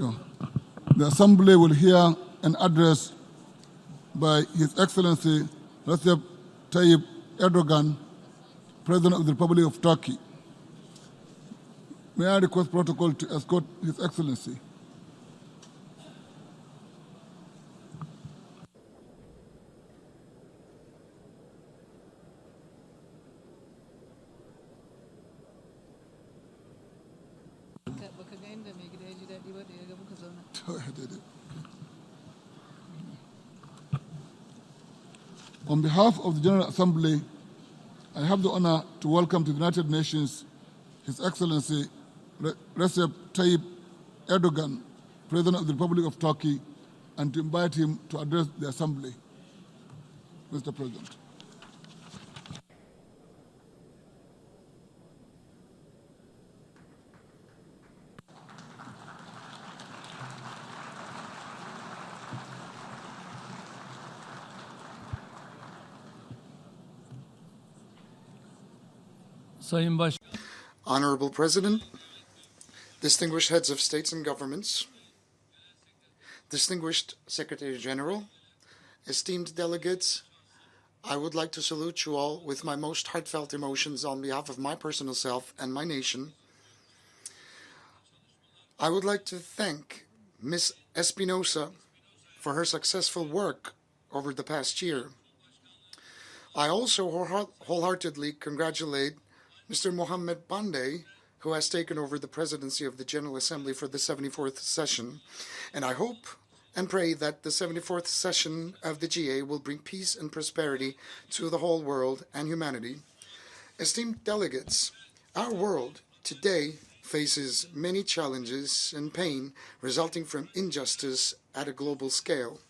The Assembly will hear an address by His Excellency Recep Tayyip Erdogan, President of the Republic of Turkey. May I request protocol to escort His Excellency? On behalf of the General Assembly, I have the honor to welcome to the United Nations His Excellency Recep Tayyip Erdogan, President of the Republic of Turkey, and to invite him to address the Assembly. Mr. President. Honorable President, distinguished heads of states and governments, distinguished Secretary General, esteemed delegates, I would like to salute you all with my most heartfelt emotions on behalf of my personal self and my nation. I would like to thank Ms. Espinosa for her successful work over the past year. I also wholeheartedly congratulate Mr. Mohammed Bande, who has taken over the presidency of the General Assembly for the 74th session, and I hope and pray that the 74th session of the GA will bring peace and prosperity to the whole world and humanity. Esteemed delegates, our world today faces many challenges and pain resulting from injustice at a global scale.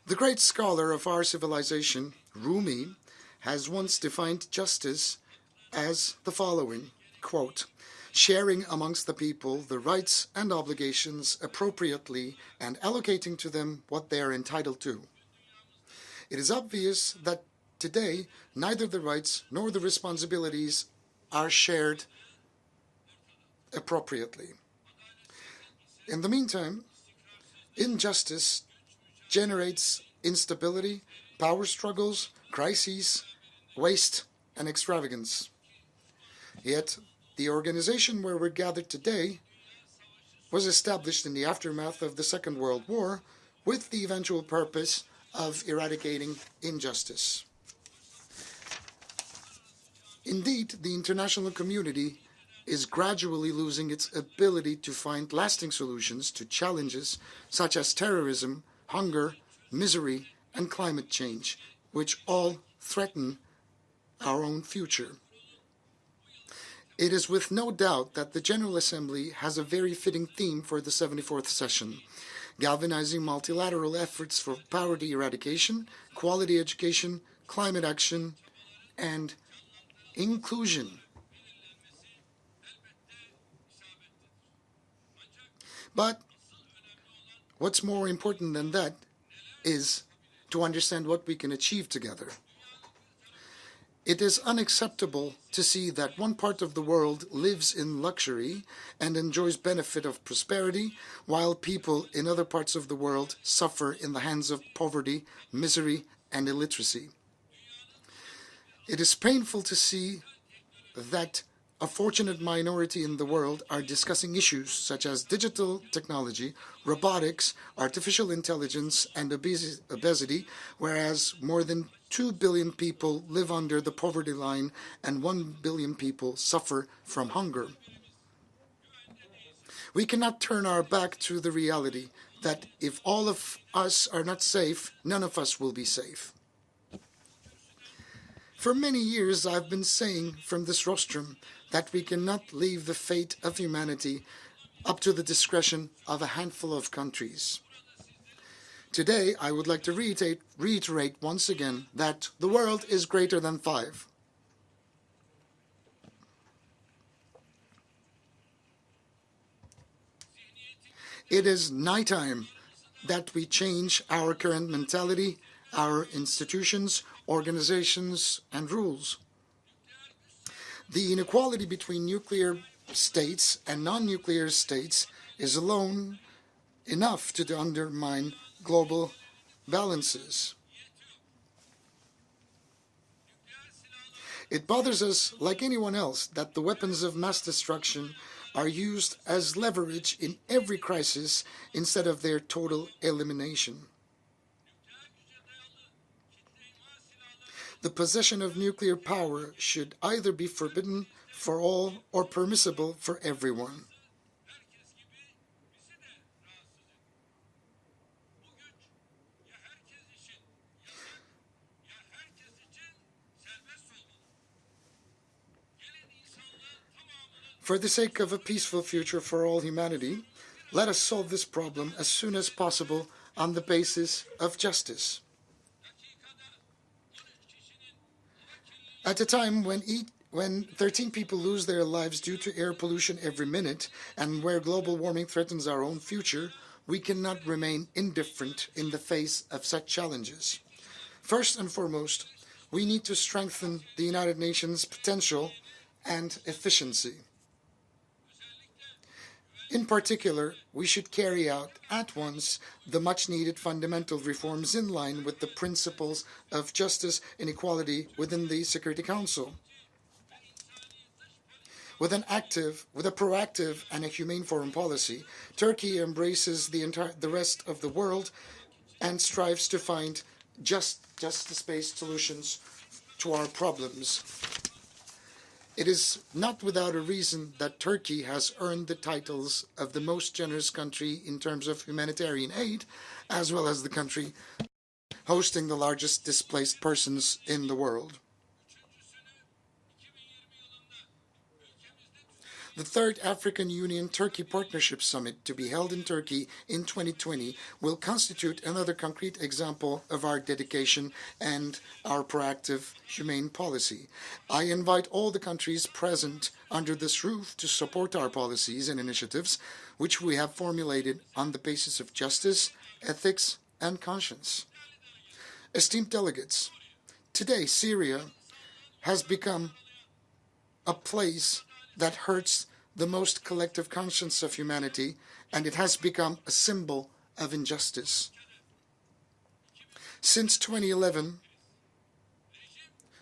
The great scholar of our civilization, Rumi, has once defined justice as the following, quote, sharing amongst the people the rights and obligations appropriately and allocating to them what they are entitled to. It is obvious that today neither the rights nor the responsibilities are shared appropriately. In the meantime, injustice generates instability, power struggles, crises, waste, and extravagance. Yet, the organization where we're gathered today was established in the aftermath of the Second World War with the eventual purpose of eradicating injustice. Indeed, the international community is gradually losing its ability to find lasting solutions to challenges such as terrorism, hunger, misery, and climate change, which all threaten our own future. It is with no doubt that the General Assembly has a very fitting theme for the 74th session, galvanizing multilateral efforts for poverty eradication, quality education, climate action, and inclusion. But what's more important than that is to understand what we can achieve together. It is unacceptable to see that one part of the world lives in luxury and enjoys benefit of prosperity, while people in other parts of the world suffer in the hands of poverty, misery, and illiteracy. It is painful to see that a fortunate minority in the world are discussing issues such as digital technology, robotics, artificial intelligence, and obesity, whereas more than 2 billion people live under the poverty line and 1 billion people suffer from hunger. We cannot turn our back to the reality that if all of us are not safe, none of us will be safe. For many years, I've been saying from this rostrum that we cannot leave the fate of humanity up to the discretion of a handful of countries. Today, I would like to reiterate once again that the world is greater than 5. It is nighttime that we change our current mentality, our institutions, organizations, and rules. The inequality between nuclear states and non-nuclear states is alone enough to undermine global balances. It bothers us, like anyone else, that the weapons of mass destruction are used as leverage in every crisis instead of their total elimination. The possession of nuclear power should either be forbidden for all or permissible for everyone. For the sake of a peaceful future for all humanity, let us solve this problem as soon as possible on the basis of justice. At a time when 13 people lose their lives due to air pollution every minute and where global warming threatens our own future, we cannot remain indifferent in the face of such challenges. First and foremost, we need to strengthen the United Nations' potential and efficiency. In particular, we should carry out at once the much-needed fundamental reforms in line with the principles of justice and equality within the Security Council. With a proactive and a humane foreign policy, Turkey embraces the rest of the world and strives to find justice-based solutions to our problems. It is not without a reason that Turkey has earned the titles of the most generous country in terms of humanitarian aid, as well as the country hosting the largest displaced persons in the world. The third African Union-Turkey Partnership Summit, to be held in Turkey in 2020, will constitute another concrete example of our dedication and our proactive, humane policy. I invite all the countries present under this roof to support our policies and initiatives, which we have formulated on the basis of justice, ethics, and conscience. Esteemed delegates, today Syria has become a place that hurts the most collective conscience of humanity, and it has become a symbol of injustice. Since 2011,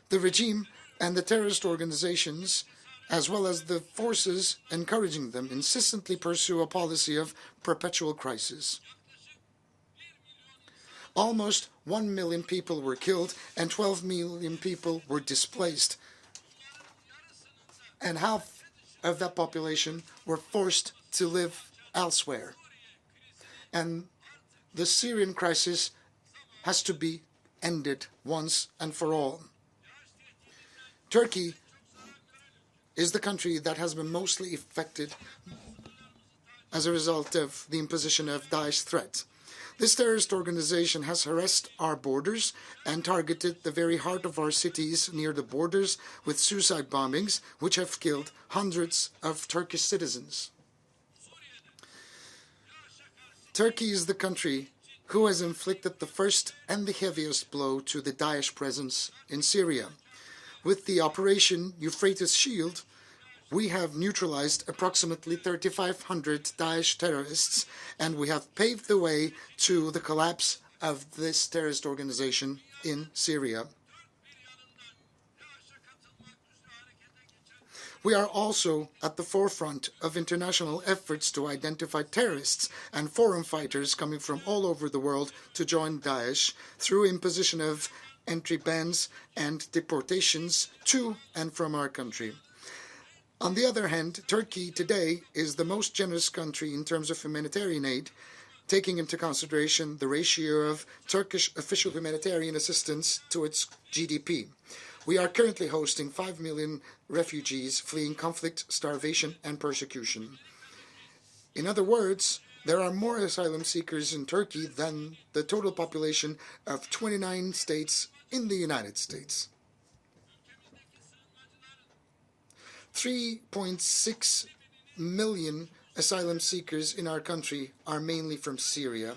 the regime and the terrorist organizations, as well as the forces encouraging them, insistently pursue a policy of perpetual crisis. Almost 1 million people were killed and 12 million people were displaced, and half of that population were forced to live elsewhere. And the Syrian crisis has to be ended once and for all. Turkey is the country that has been mostly affected as a result of the imposition of Daesh threat. This terrorist organization has harassed our borders and targeted the very heart of our cities near the borders with suicide bombings, which have killed hundreds of Turkish citizens. Turkey is the country who has inflicted the first and the heaviest blow to the Daesh presence in Syria. With the Operation Euphrates Shield, we have neutralized approximately 3,500 Daesh terrorists, and we have paved the way to the collapse of this terrorist organization in Syria. We are also at the forefront of international efforts to identify terrorists and foreign fighters coming from all over the world to join Daesh through imposition of entry bans and deportations to and from our country. On the other hand, Turkey today is the most generous country in terms of humanitarian aid, taking into consideration the ratio of Turkish official humanitarian assistance to its GDP. We are currently hosting 5 million refugees fleeing conflict, starvation, and persecution. In other words, there are more asylum seekers in Turkey than the total population of 29 states in the United States. 3.6 million asylum seekers in our country are mainly from Syria.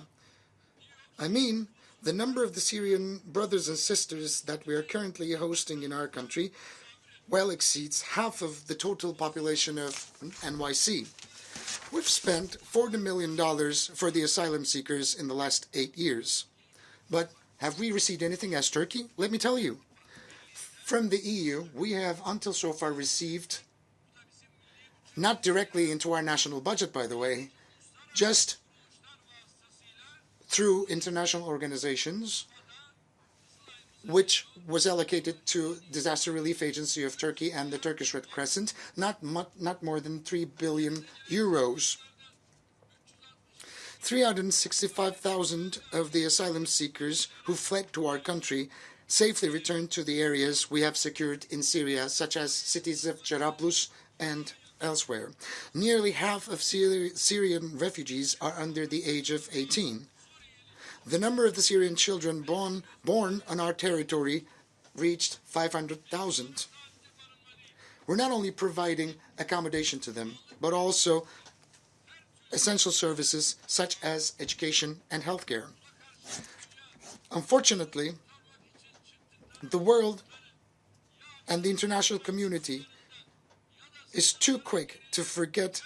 I mean, the number of the Syrian brothers and sisters that we are currently hosting in our country well exceeds half of the total population of NYC. We've spent $40 million for the asylum seekers in the last 8 years. But have we received anything as Turkey? Let me tell you. From the EU, we have until so far received, not directly into our national budget, by the way, just through international organizations, which was allocated to Disaster Relief Agency of Turkey and the Turkish Red Crescent, not more than 3 billion euros. 365,000 of the asylum seekers who fled to our country safely returned to the areas we have secured in Syria, such as cities of Jarablus and elsewhere. Nearly half of Syrian refugees are under the age of 18. The number of the Syrian children born on our territory reached 500,000. We're not only providing accommodation to them, but also essential services such as education and healthcare. Unfortunately, the world and the international community is too quick to forget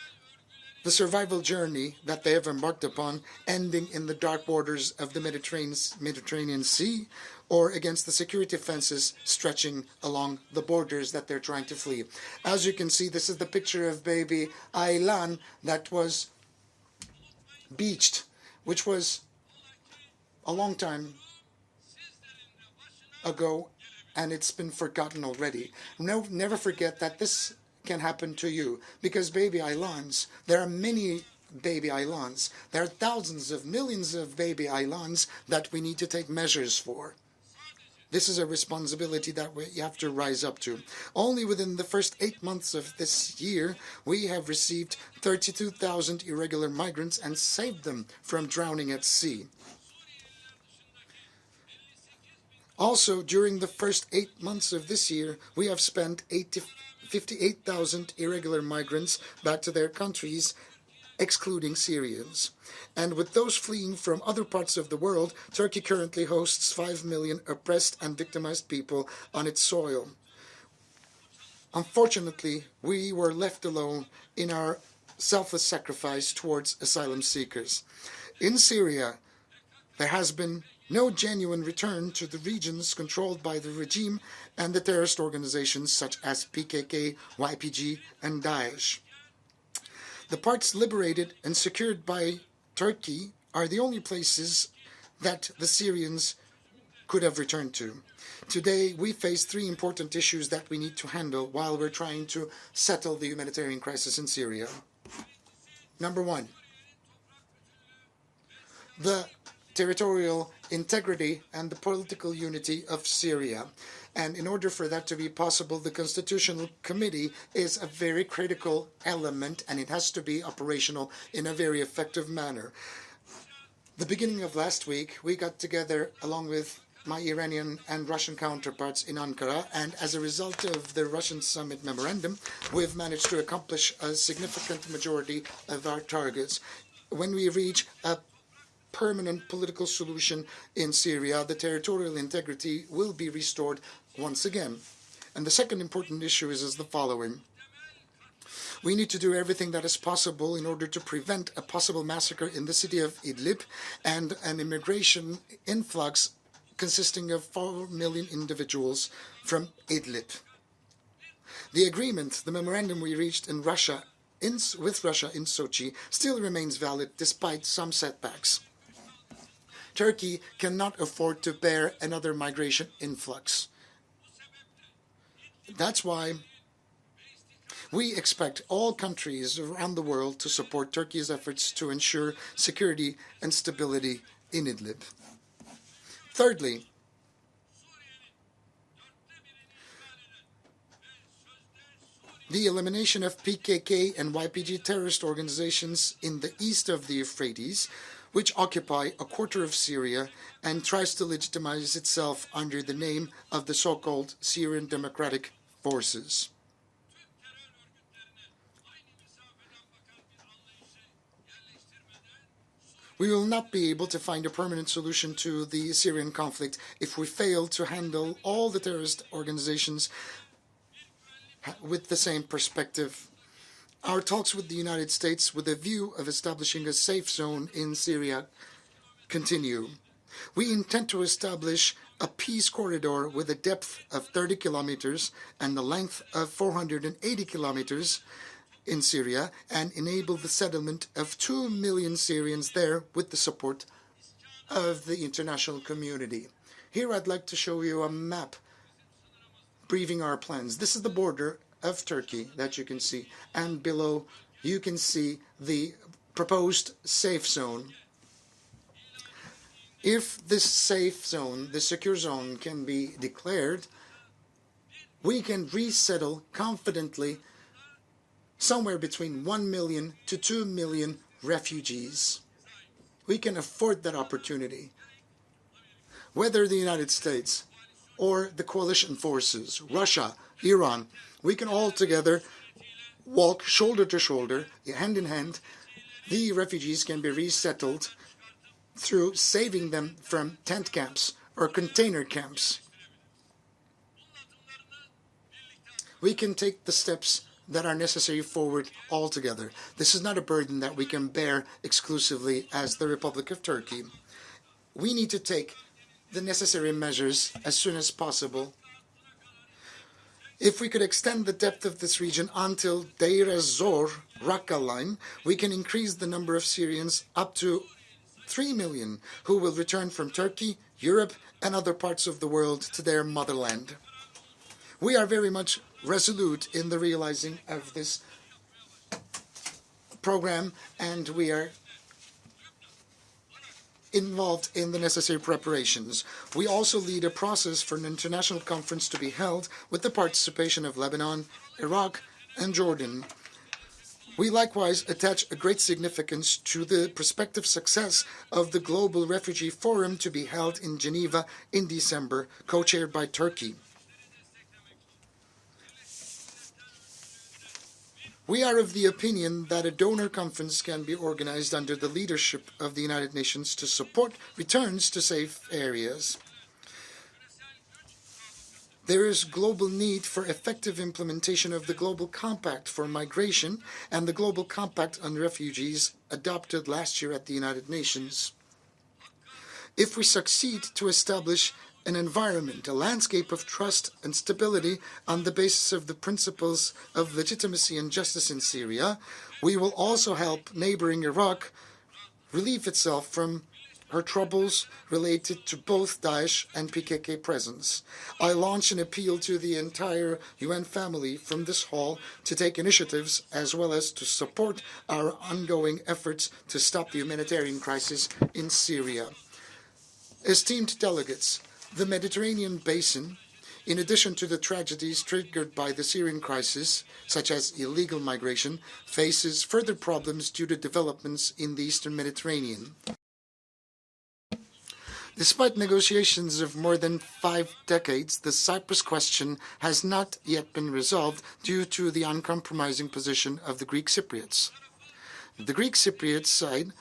the survival journey that they have embarked upon, ending in the dark waters of the Mediterranean Sea or against the security fences stretching along the borders that they're trying to flee. As you can see, this is the picture of baby Aylan that was beached, which was a long time ago, and it's been forgotten already. No, never forget that this can happen to you, because baby Aylans, there are many baby Aylans. There are thousands of millions of baby Aylans that we need to take measures for. This is a responsibility that we have to rise up to. Only within the first 8 months of this year, we have received 32,000 irregular migrants and saved them from drowning at sea. Also, during the first 8 months of this year, we have spent 58,000 irregular migrants back to their countries, excluding Syrians. And with those fleeing from other parts of the world, Turkey currently hosts 5 million oppressed and victimized people on its soil. Unfortunately, we were left alone in our selfless sacrifice towards asylum seekers. In Syria, there has been no genuine return to the regions controlled by the regime and the terrorist organizations such as PKK, YPG, and Daesh. The parts liberated and secured by Turkey are the only places that the Syrians could have returned to. Today, we face 3 important issues that we need to handle while we're trying to settle the humanitarian crisis in Syria. Number 1, the territorial integrity and the political unity of Syria. And in order for that to be possible, the Constitutional Committee is a very critical element, and it has to be operational in a very effective manner. The beginning of last week, we got together along with my Iranian and Russian counterparts in Ankara, and as a result of the Russian summit memorandum, we've managed to accomplish a significant majority of our targets. When we reach a permanent political solution in Syria, the territorial integrity will be restored once again. And the second important issue is the following. We need to do everything that is possible in order to prevent a possible massacre in the city of Idlib and an immigration influx consisting of 4 million individuals from Idlib. The agreement, the memorandum we reached with Russia in Sochi, still remains valid despite some setbacks. Turkey cannot afford to bear another migration influx. That's why we expect all countries around the world to support Turkey's efforts to ensure security and stability in Idlib. Thirdly, the elimination of PKK and YPG terrorist organizations in the east of the Euphrates, which occupy a quarter of Syria and tries to legitimize itself under the name of the so-called Syrian Democratic Forces. We will not be able to find a permanent solution to the Syrian conflict if we fail to handle all the terrorist organizations with the same perspective. Our talks with the United States with a view of establishing a safe zone in Syria continue. We intend to establish a peace corridor with a depth of 30 kilometers and a length of 480 kilometers in Syria and enable the settlement of 2 million Syrians there with the support of the international community. Here I'd like to show you a map briefing our plans. This is the border of Turkey that you can see, and below you can see the proposed safe zone. If this safe zone, the secure zone, can be declared, we can resettle confidently somewhere between 1 million to 2 million refugees. We can afford that opportunity. Whether the United States or the coalition forces, Russia, Iran, we can all together walk shoulder to shoulder, hand in hand. The refugees can be resettled through saving them from tent camps or container camps. We can take the steps that are necessary forward altogether. This is not a burden that we can bear exclusively as the Republic of Turkey. We need to take the necessary measures as soon as possible. If we could extend the depth of this region until Deir ez-Zor, Raqqa line, we can increase the number of Syrians up to 3 million who will return from Turkey, Europe, and other parts of the world to their motherland. We are very much resolute in the realizing of this program, and we are involved in the necessary preparations. We also lead a process for an international conference to be held with the participation of Lebanon, Iraq, and Jordan. We likewise attach a great significance to the prospective success of the Global Refugee Forum to be held in Geneva in December, co-chaired by Turkey. We are of the opinion that a donor conference can be organized under the leadership of the United Nations to support returns to safe areas. There is global need for effective implementation of the Global Compact for Migration and the Global Compact on Refugees adopted last year at the United Nations. If we succeed to establish an environment, a landscape of trust and stability on the basis of the principles of legitimacy and justice in Syria, we will also help neighboring Iraq relieve itself from her troubles related to both Daesh and PKK presence. I launch an appeal to the entire UN family from this hall to take initiatives as well as to support our ongoing efforts to stop the humanitarian crisis in Syria. Esteemed delegates, the Mediterranean basin, in addition to the tragedies triggered by the Syrian crisis, such as illegal migration, faces further problems due to developments in the Eastern Mediterranean. Despite negotiations of more than 5 decades, the Cyprus question has not yet been resolved due to the uncompromising position of the Greek Cypriots. The Greek Cypriot side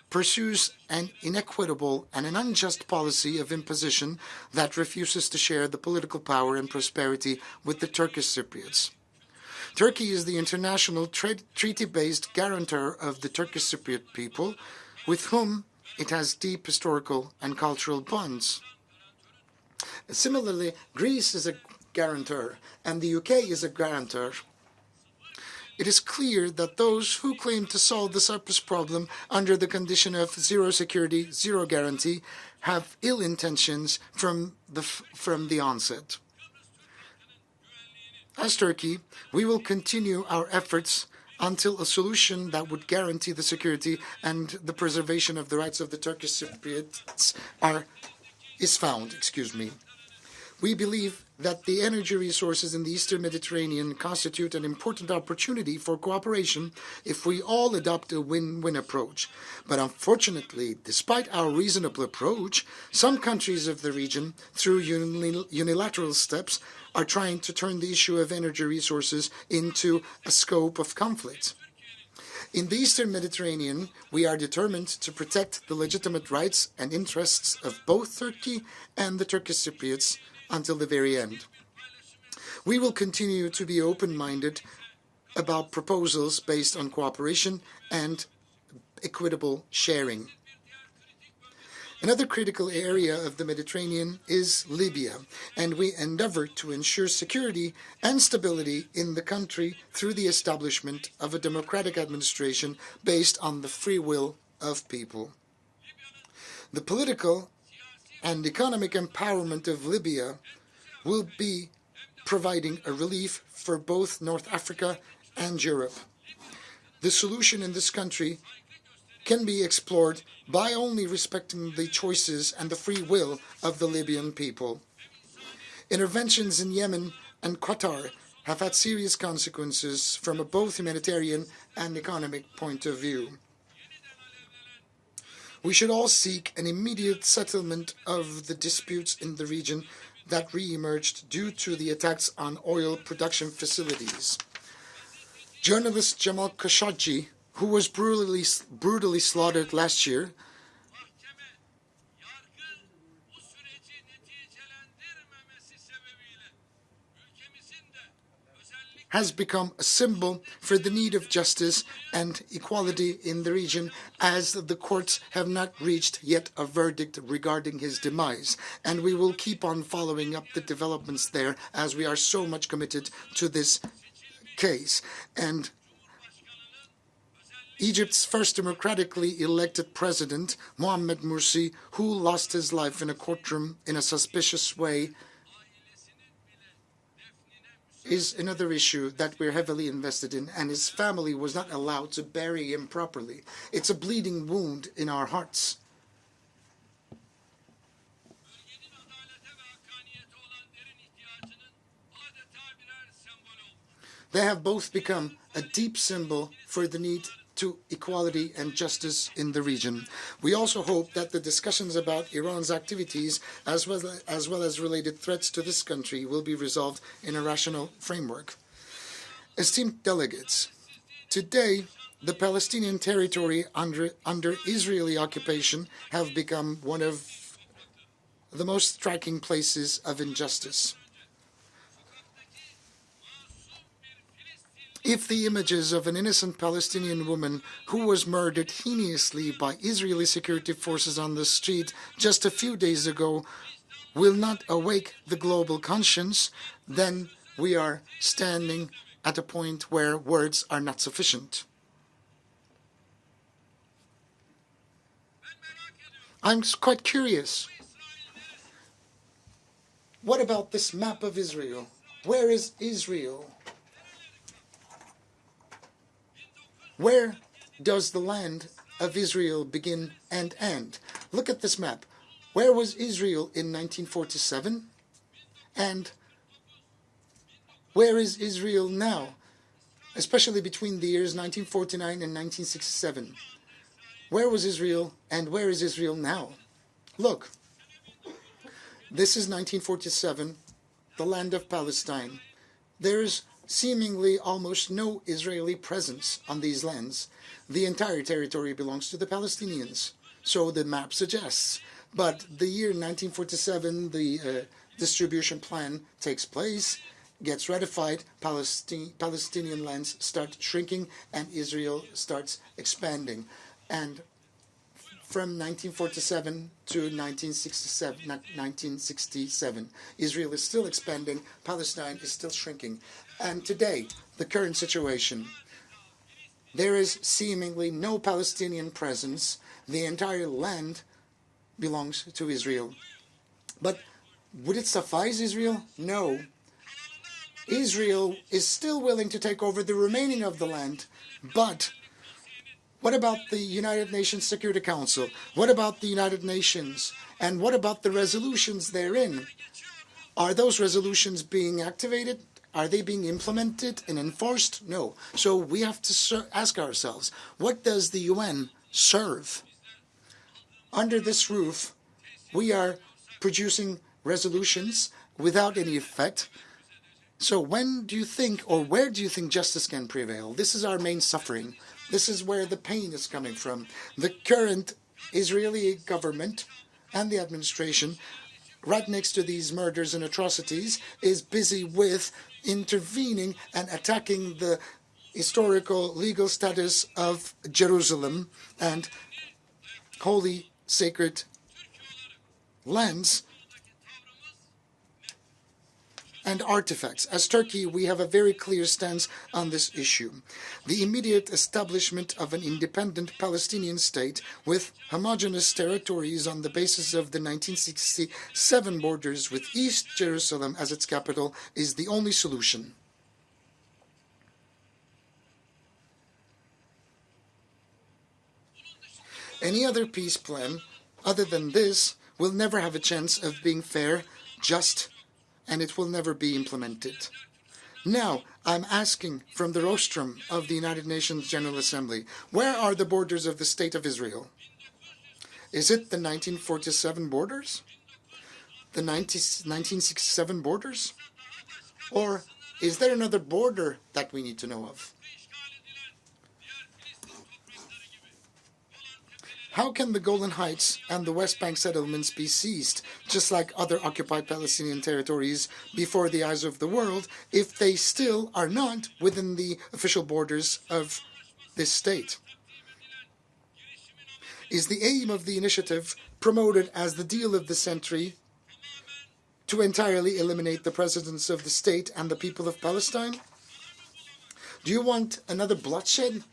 pursues an inequitable and an unjust policy of imposition that refuses to share the political power and prosperity with the Turkish Cypriots. Turkey is the international treaty-based guarantor of the Turkish Cypriot people, with whom it has deep historical and cultural bonds. Similarly, Greece is a guarantor, and the UK is a guarantor. It is clear that those who claim to solve the Cyprus problem under the condition of zero security, zero guarantee, have ill intentions from the onset. As Turkey, we will continue our efforts until a solution that would guarantee the security and the preservation of the rights of the Turkish Cypriots is found. We believe that the energy resources in the Eastern Mediterranean constitute an important opportunity for cooperation if we all adopt a win-win approach. But unfortunately, despite our reasonable approach, some countries of the region, through unilateral steps, are trying to turn the issue of energy resources into a scope of conflict. In the Eastern Mediterranean, we are determined to protect the legitimate rights and interests of both Turkey and the Turkish Cypriots until the very end. We will continue to be open-minded about proposals based on cooperation and equitable sharing. Another critical area of the Mediterranean is Libya, and we endeavor to ensure security and stability in the country through the establishment of a democratic administration based on the free will of people. The political and economic empowerment of Libya will be providing a relief for both North Africa and Europe. The solution in this country can be explored by only respecting the choices and the free will of the Libyan people. Interventions in Yemen and Qatar have had serious consequences from a both humanitarian and economic point of view. We should all seek an immediate settlement of the disputes in the region that re-emerged due to the attacks on oil production facilities. Journalist Jamal Khashoggi, who was brutally slaughtered last year, has become a symbol for the need of justice and equality in the region, as the courts have not reached yet a verdict regarding his demise. And we will keep on following up the developments there, as we are so much committed to this case. And Egypt's first democratically elected president, Mohamed Morsi, who lost his life in a courtroom in a suspicious way, is another issue that we're heavily invested in, and his family was not allowed to bury him properly. It's a bleeding wound in our hearts. They have both become a deep symbol for the need to equality and justice in the region. We also hope that the discussions about Iran's activities, as well as related threats to this country, will be resolved in a rational framework. Esteemed delegates, today the Palestinian territory under Israeli occupation have become one of the most striking places of injustice. If the images of an innocent Palestinian woman who was murdered heinously by Israeli security forces on the street just a few days ago will not awake the global conscience, then we are standing at a point where words are not sufficient. I'm quite curious. What about this map of Israel? Where is Israel? Where does the land of Israel begin and end? Look at this map. Where was Israel in 1947? And where is Israel now, especially between the years 1949 and 1967? Where was Israel and where is Israel now? Look, this is 1947, the land of Palestine. There's seemingly almost no Israeli presence on these lands. The entire territory belongs to the Palestinians, so the map suggests. But the year 1947, the distribution plan takes place, gets ratified, Palestinian lands start shrinking, and Israel starts expanding. And from 1947 to 1967, Israel is still expanding, Palestine is still shrinking. And today, the current situation, there is seemingly no Palestinian presence. The entire land belongs to Israel. But would it suffice Israel? No. Israel is still willing to take over the remaining of the land, but what about the United Nations Security Council? What about the United Nations? And what about the resolutions therein? Are those resolutions being activated? Are they being implemented and enforced? No. So we have to ask ourselves, what does the UN serve? Under this roof, we are producing resolutions without any effect. So when do you think, or where do you think justice can prevail? This is our main suffering. This is where the pain is coming from. The current Israeli government and the administration right next to these murders and atrocities, is busy with intervening and attacking the historical legal status of Jerusalem and holy sacred lands and artifacts. As Turkey, we have a very clear stance on this issue. The immediate establishment of an independent Palestinian state with homogeneous territories on the basis of the 1967 borders with East Jerusalem as its capital is the only solution. Any other peace plan other than this will never have a chance of being fair, just, and it will never be implemented. Now, I'm asking from the rostrum of the United Nations General Assembly, where are the borders of the State of Israel? Is it the 1947 borders? The 1967 borders? Or is there another border that we need to know of? How can the Golan Heights and the West Bank settlements be seized, just like other occupied Palestinian territories, before the eyes of the world, if they still are not within the official borders of this state? Is the aim of the initiative promoted as the deal of the century to entirely eliminate the presidents of the state and the people of Palestine? Do you want another bloodshed?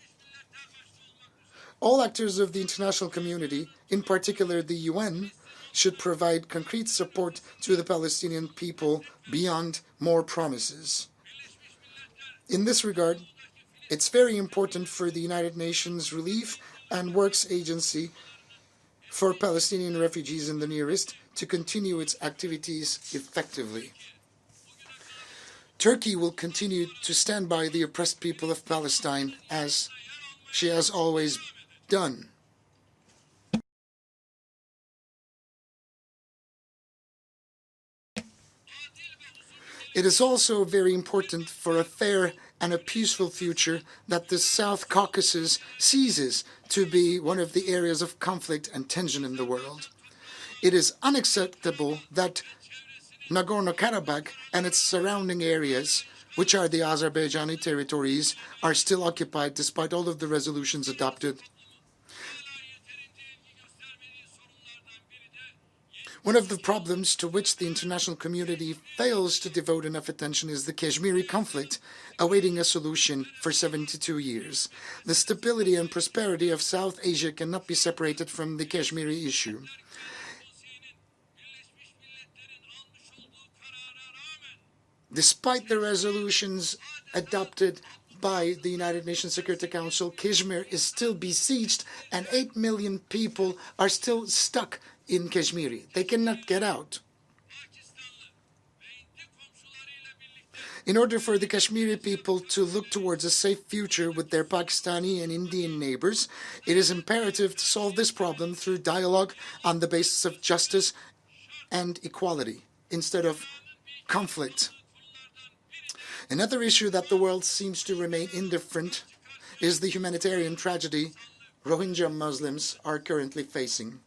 All actors of the international community, in particular the UN, should provide concrete support to the Palestinian people beyond more promises. In this regard, it's very important for the United Nations Relief and Works Agency for Palestinian refugees in the Near East to continue its activities effectively. Turkey will continue to stand by the oppressed people of Palestine as she has always done. It is also very important for a fair and a peaceful future that the South Caucasus ceases to be one of the areas of conflict and tension in the world. It is unacceptable that Nagorno-Karabakh and its surrounding areas, which are the Azerbaijani territories, are still occupied despite all of the resolutions adopted. One of the problems to which the international community fails to devote enough attention is the Kashmiri conflict, awaiting a solution for 72 years. The stability and prosperity of South Asia cannot be separated from the Kashmiri issue. Despite the resolutions adopted by the United Nations Security Council, Kashmir is still besieged and 8 million people are still stuck in Kashmir. They cannot get out. In order for the Kashmiri people to look towards a safe future with their Pakistani and Indian neighbors, it is imperative to solve this problem through dialogue on the basis of justice and equality instead of conflict. Another issue that the world seems to remain indifferent is the humanitarian tragedy Rohingya Muslims are currently facing.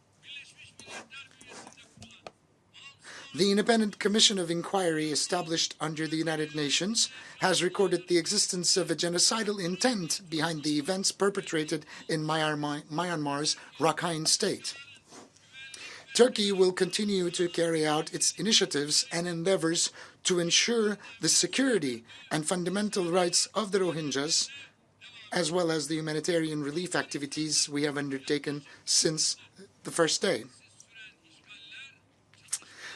The Independent Commission of Inquiry established under the United Nations has recorded the existence of a genocidal intent behind the events perpetrated in Myanmar's Rakhine State. Turkey will continue to carry out its initiatives and endeavors to ensure the security and fundamental rights of the Rohingyas, as well as the humanitarian relief activities we have undertaken since the first day.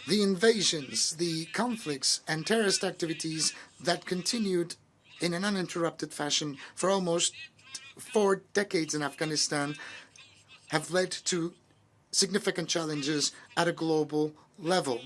The invasions, the conflicts, and terrorist activities that continued in an uninterrupted fashion for almost 4 decades in Afghanistan have led to significant challenges at a global level.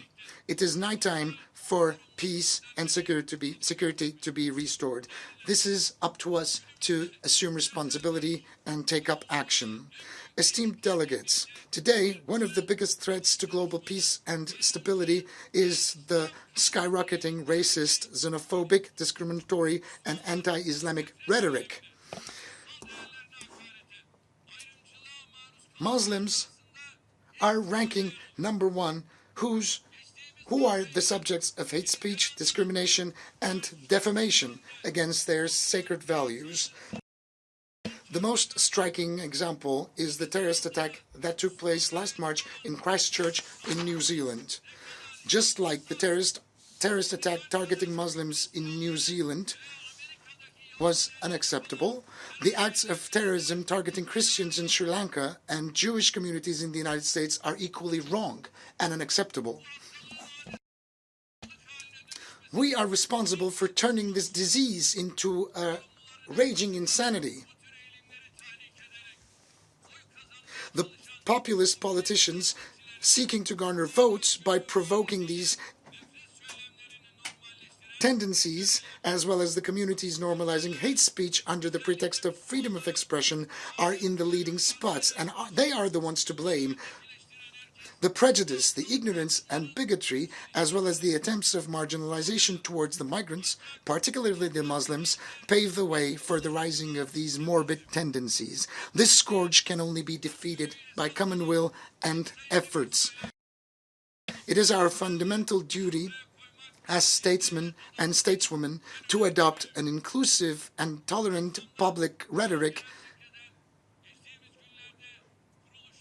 It is now time for peace and security to be restored. This is up to us to assume responsibility and take up action. Esteemed delegates, today one of the biggest threats to global peace and stability is the skyrocketing racist, xenophobic, discriminatory, and anti-Islamic rhetoric. Muslims are ranking number one, whose who are the subjects of hate speech, discrimination, and defamation against their sacred values. The most striking example is the terrorist attack that took place last March in Christchurch in New Zealand. Just like the terrorist attack targeting Muslims in New Zealand was unacceptable, the acts of terrorism targeting Christians in Sri Lanka and Jewish communities in the United States are equally wrong and unacceptable. We are responsible for turning this disease into a raging insanity. The populist politicians seeking to garner votes by provoking these tendencies, as well as the communities normalizing hate speech under the pretext of freedom of expression, are in the leading spots, and they are the ones to blame. The prejudice, the ignorance and bigotry, as well as the attempts of marginalization towards the migrants, particularly the Muslims, pave the way for the rising of these morbid tendencies. This scourge can only be defeated by common will and efforts. It is our fundamental duty as statesmen and stateswomen to adopt an inclusive and tolerant public rhetoric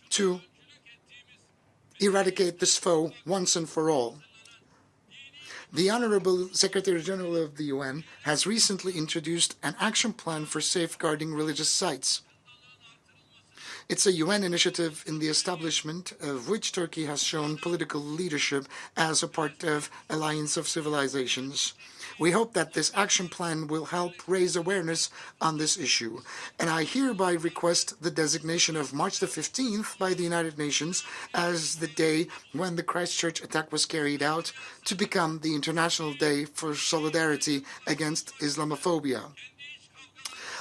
to eradicate this foe once and for all. The Honorable Secretary General of the UN has recently introduced an action plan for safeguarding religious sites. It's a UN initiative in the establishment of which Turkey has shown political leadership as a part of Alliance of Civilizations. We hope that this action plan will help raise awareness on this issue, and I hereby request the designation of March the 15th by the United Nations as the day when the Christchurch attack was carried out to become the International Day for Solidarity Against Islamophobia.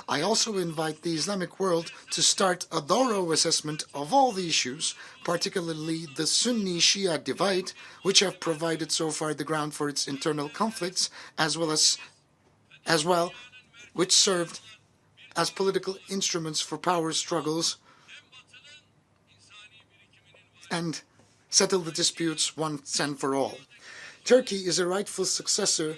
I also invite the Islamic world to start a thorough assessment of all the issues, particularly the Sunni-Shia divide, which have provided so far the ground for its internal conflicts, as well, which served as political instruments for power struggles, and settle the disputes once and for all. Turkey is a rightful successor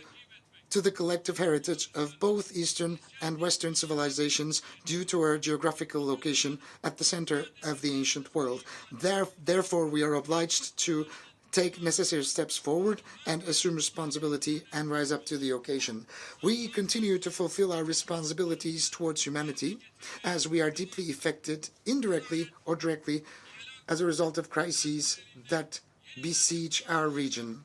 to the collective heritage of both Eastern and Western civilizations due to our geographical location at the center of the ancient world. Therefore, we are obliged to take necessary steps forward and assume responsibility and rise up to the occasion. We continue to fulfill our responsibilities towards humanity as we are deeply affected, indirectly or directly, as a result of crises that besiege our region.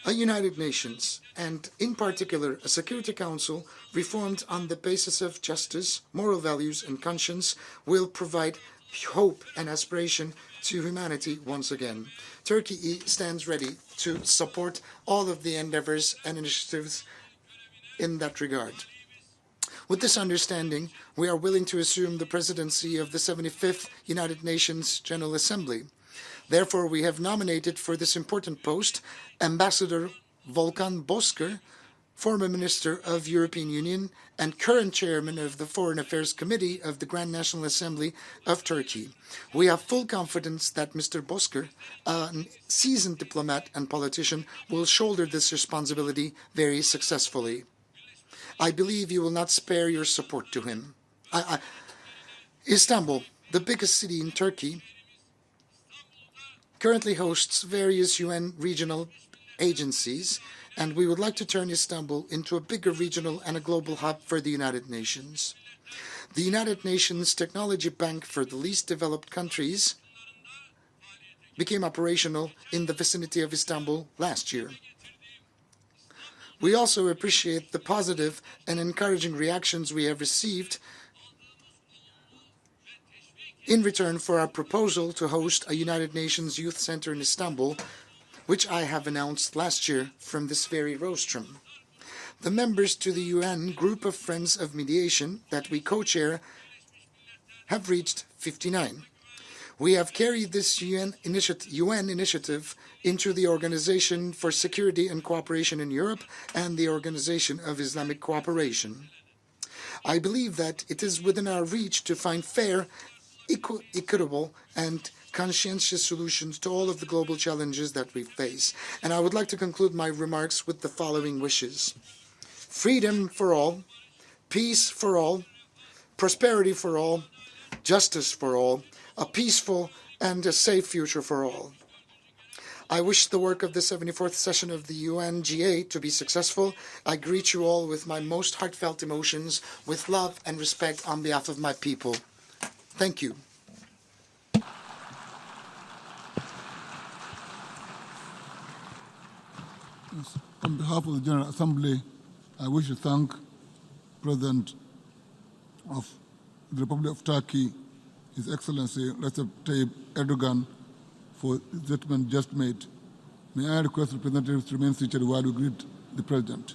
A United Nations, and in particular a Security Council reformed on the basis of justice, moral values and conscience, will provide hope and aspiration to humanity once again. Turkey stands ready to support all of the endeavors and initiatives in that regard. With this understanding, we are willing to assume the presidency of the 75th United Nations General Assembly. Therefore, we have nominated for this important post Ambassador Volkan Bozkır, former Minister of European Union and current Chairman of the Foreign Affairs Committee of the Grand National Assembly of Turkey. We have full confidence that Mr. Bozkır, a seasoned diplomat and politician, will shoulder this responsibility very successfully. I believe you will not spare your support to him. Istanbul, the biggest city in Turkey, currently hosts various UN regional agencies, and we would like to turn Istanbul into a bigger regional and a global hub for the United Nations. The United Nations Technology Bank for the Least Developed Countries became operational in the vicinity of Istanbul last year. We also appreciate the positive and encouraging reactions we have received in return for our proposal to host a United Nations Youth Center in Istanbul, which I have announced last year from this very rostrum. The members to the UN Group of Friends of Mediation that we co-chair have reached 59. We have carried this UN initiative into the Organization for Security and Cooperation in Europe and the Organization of Islamic Cooperation. I believe that it is within our reach to find fair, equitable, and conscientious solutions to all of the global challenges that we face. And I would like to conclude my remarks with the following wishes: freedom for all, peace for all, prosperity for all, justice for all, a peaceful and a safe future for all. I wish the work of the 74th session of the UNGA to be successful. I greet you all with my most heartfelt emotions, with love and respect on behalf of my people. Thank you. On behalf of the General Assembly, I wish to thank President of the Republic of Turkey, His Excellency Recep Tayyip Erdogan, for the statement just made. May I request representatives to remain seated while we greet the President.